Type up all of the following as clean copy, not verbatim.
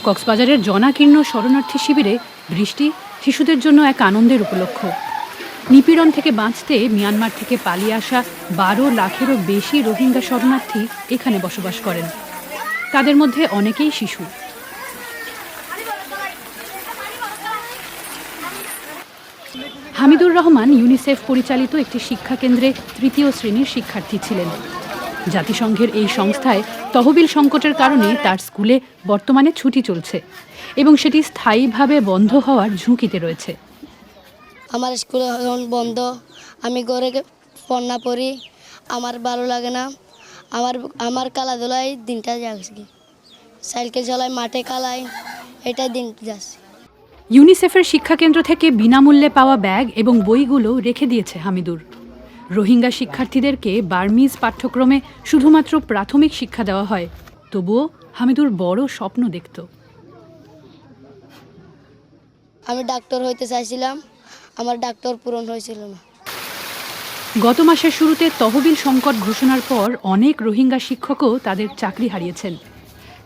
কক্সবাজারের জনাকীর্ণ শরণার্থী শিবিরে বৃষ্টি শিশুদের জন্য এক আনন্দের উপলক্ষ। নিপীড়ন থেকে বাঁচতে মিয়ানমার থেকে পালিয়ে আসা 12 লাখেরও বেশি রোহিঙ্গা শরণার্থী এখানে বসবাস করেন। তাদের মধ্যে অনেকেই শিশু। হামিদুর রহমান ইউনিসেফ পরিচালিত একটি শিক্ষা কেন্দ্রে 3য় শ্রেণীর শিক্ষার্থী ছিলেন। জাতিসংঘের এই সংস্থায় তহবিল সংকটের কারণে তার স্কুলে বর্তমানে ছুটি চলছে এবং সেটি স্থায়ীভাবে বন্ধ হওয়ার ঝুঁকিতে রয়েছে। আমার স্কুল এখন বন্ধ, আমি ঘরে পড়া পড়ি, আমার ভালো লাগে না। আমার খেলাধুলায় দিনটা যাচ্ছে, সাইকেল চালাই, মাঠে খেলাই, এটাই দিন যাচ্ছে। ইউনিসেফের শিক্ষাকেন্দ্র থেকে বিনামূল্যে পাওয়া ব্যাগ এবং বইগুলো রেখে দিয়েছে হামিদুর। রোহিঙ্গা শিক্ষার্থীদেরকে বার্মিজ পাঠ্যক্রমে শুধুমাত্র প্রাথমিক শিক্ষা দেওয়া হয়, তবুও হামিদুর বড় স্বপ্ন দেখত। আমি ডাক্তার হইতে চাইছিলাম, আমার ডাক্তার পূরণ হয়েছিল না। গত মাসের শুরুতে তহবিল সংকট ঘোষণার পর অনেক রোহিঙ্গা শিক্ষকও তাদের চাকরি হারিয়েছেন।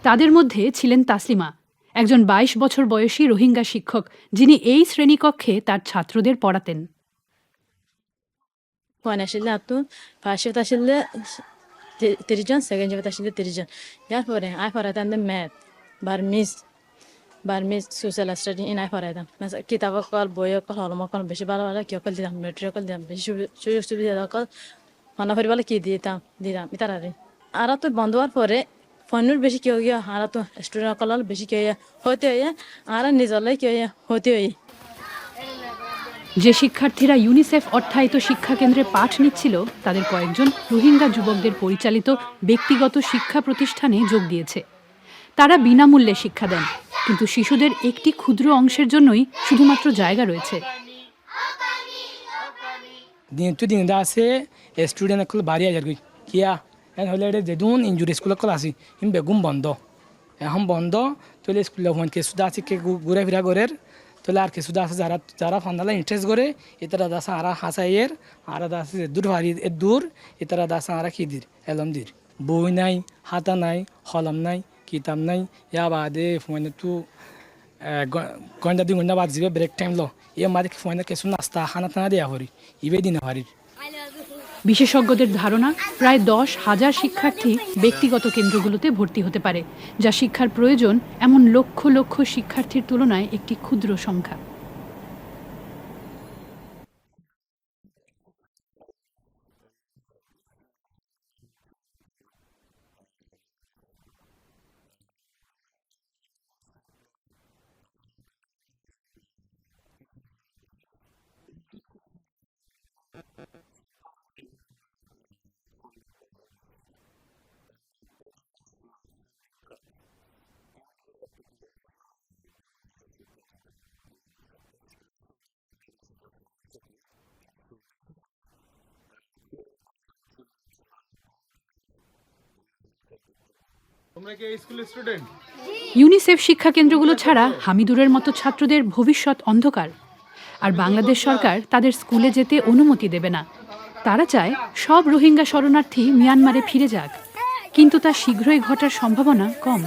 তাদের মধ্যে ছিলেন তাসলিমা, একজন 22 বছর বয়সী রোহিঙ্গা শিক্ষক, যিনি এই শ্রেণীকক্ষে তার ছাত্রদের পড়াতেন। ফার্স্ট আসলে 30 জন, সেকেন্ড আসলে 30 জন। ইয়ার পরে আই পড়াতাম ম্যাথ, বার্মিজ সোশ্যাল স্টাডি আই পড়াইতাম। কিতাব কল, বই কল, হলম কল বেশি ভালো ভালো কি কল দিতাম, মেটেরিয়াল দিতাম, বেশি সুযোগ সুবিধা কল মানা ফেরি বলে কি দিতাম ইতারে। আর তো বন্ধ হওয়ার পরে ফোনের বেশি কেউ গিয়ে আর তো স্টুডেন্ট কল বেশি কেউ হতে হইয়া আর নিজলে কেউ হতে হই। যে শিক্ষার্থীরা ইউনিসেফ অর্থায়িত শিক্ষাকেন্দ্রে পাঠ নিচ্ছিল তাদের কয়েকজন রোহিঙ্গা যুবকদের পরিচালিত ব্যক্তিগত শিক্ষা প্রতিষ্ঠানে যোগ দিয়েছে। তারা বিনামূল্যে শিক্ষা দেন, কিন্তু শিশুদের একটি ক্ষুদ্র অংশের জন্যই শুধুমাত্র জায়গা রয়েছে। দিন আছে স্টুডেন্ট বাড়ি আজার কিয়া হলে যেদিন ইঞ্জুরি স্কুল আসি বেগুম বন্ধ, এখন বন্ধ তাহলে স্কুলে কিছুটা আছে কে ঘুরে ফিরা ঘরের, তাহলে আর কিছুটা আছে যারা ফান্দালা ইন্টারেস্ট করে এতারা দাস আর হাসাইয়ের আর আছে দূর ভারি দূর এতারা দাস আর খিদির এলম দির বই নাই, হাতা নাই, হলম নাই, কিতাব নাই। ইয়া বাদে ফোনে তো ঘন্টা 2 ঘন্টা বাদ যাবে ব্রেক টাইম লো এ মাঝে ফোনে কিছু নাস্তা খানা টানা দেওয়া করি ইবে দিনে ভারির। বিশেষজ্ঞদের ধারণা প্রায় 10,000 শিক্ষার্থী ব্যক্তিগত কেন্দ্রগুলোতে ভর্তি হতে পারে, যা শিক্ষার প্রয়োজন এমন লক্ষ লক্ষ শিক্ষার্থীর তুলনায় একটি ক্ষুদ্র সংখ্যা। ইউনিসেফ শিক্ষা কেন্দ্রগুলো ছাড়া হামিদুরের মতো ছাত্রদের ভবিষ্যৎ অন্ধকার। আর বাংলাদেশ সরকার তাদের স্কুলে যেতে অনুমতি দেবে না। তারা চায় সব রোহিঙ্গা শরণার্থী মিয়ানমারে ফিরে যাক, কিন্তু তা শীঘ্রই ঘটার সম্ভাবনা কম।